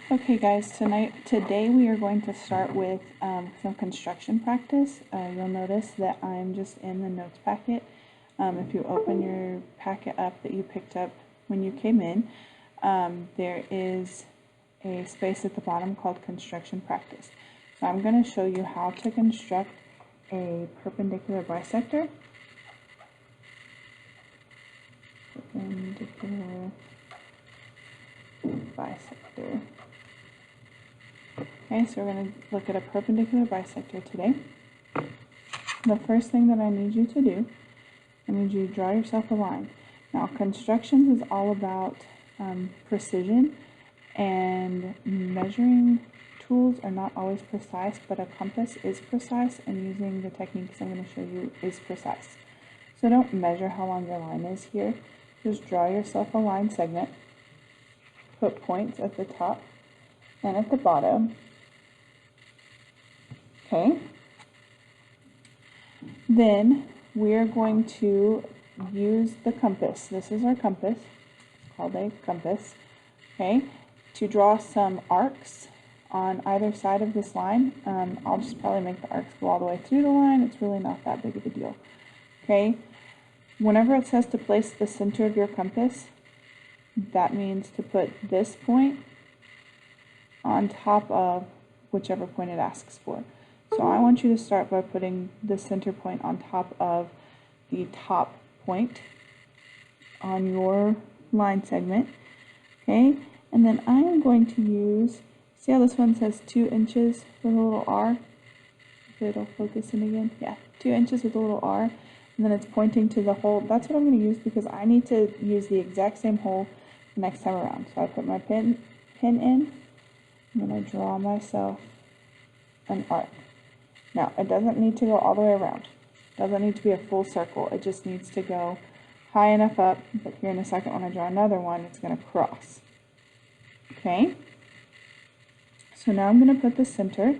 Okay guys, today we are going to start with some construction practice. You'll notice that I'm just in the notes packet. If you open your packet up that you picked up when you came in, there is a space at the bottom called construction practice. So I'm going to show you how to construct a perpendicular bisector. Perpendicular bisector. Okay, so we're going to look at a perpendicular bisector today. The first thing that I need you to do, I need you to draw yourself a line. Now, construction is all about precision, and measuring tools are not always precise, but a compass is precise, and using the techniques I'm going to show you is precise. So don't measure how long your line is here. Just draw yourself a line segment, put points at the top and at the bottom. Okay, then we're going to use the compass. This is our compass. It's called a compass. Okay, to draw some arcs on either side of this line. I'll just probably make the arcs go all the way through the line. It's really not that big of a deal. Okay, whenever it says to place the center of your compass, that means to put this point on top of whichever point it asks for. So I want you to start by putting the center point on top of the top point on your line segment. Okay, and then I am going to use, see how this one says 2 inches with a little R? If it'll focus in again. Yeah, 2 inches with a little R. And then it's pointing to the hole. That's what I'm going to use because I need to use the exact same hole the next time around. So I put my pin in, and then I draw myself an arc. Now, it doesn't need to go all the way around. It doesn't need to be a full circle. It just needs to go high enough up, but here in a second when I draw another one, it's going to cross. Okay? So now I'm going to put the center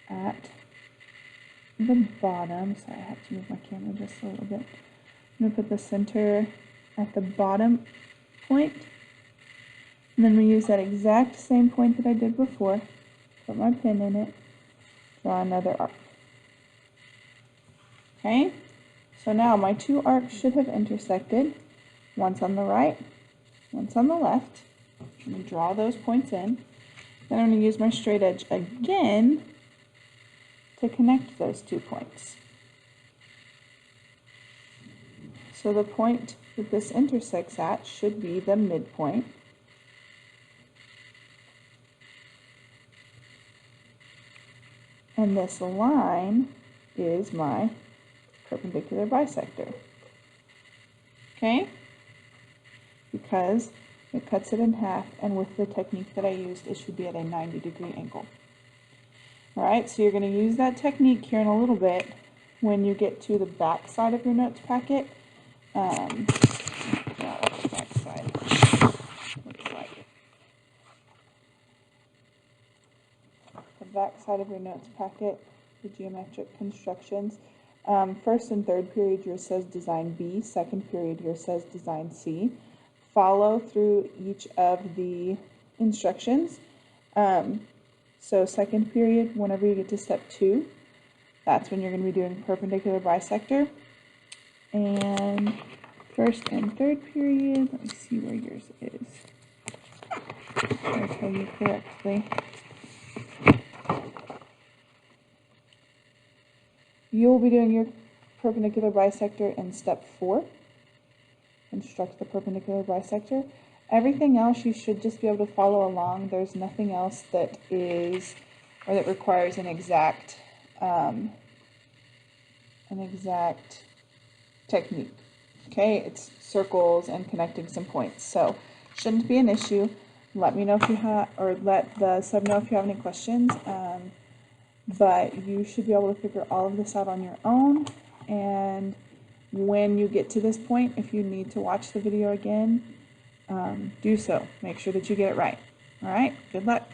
at the bottom. Sorry, I have to move my camera just a little bit. I'm going to put the center at the bottom point. And then we use that exact same point that I did before. Put my pin in it. Draw another arc. Okay? So now my two arcs should have intersected. Once on the right, once on the left. I'm going to draw those points in. Then I'm going to use my straight edge again to connect those 2 points. So the point that this intersects at should be the midpoint. And this line is my perpendicular bisector. Okay? Because it cuts it in half, and with the technique that I used, it should be at a 90-degree angle. Alright, so you're going to use that technique here in a little bit when you get to the back side of your notes packet. What the back side looks like. The back side of your notes packet, the geometric constructions. First and third period, yours says design B. Second period, yours says design C. Follow through each of the instructions. So second period, whenever you get to step 2, that's when you're going to be doing perpendicular bisector. And first and third period, let me see where yours is. I'll tell you correctly. You'll be doing your perpendicular bisector in step 4. Construct the perpendicular bisector. Everything else you should just be able to follow along. There's nothing else that is, or that requires an exact technique. Okay, it's circles and connecting some points. So shouldn't be an issue. Let me know if you have, or let the sub know if you have any questions. But you should be able to figure all of this out on your own. And when you get to this point, if you need to watch the video again, do so. Make sure that you get it right. All right, good luck.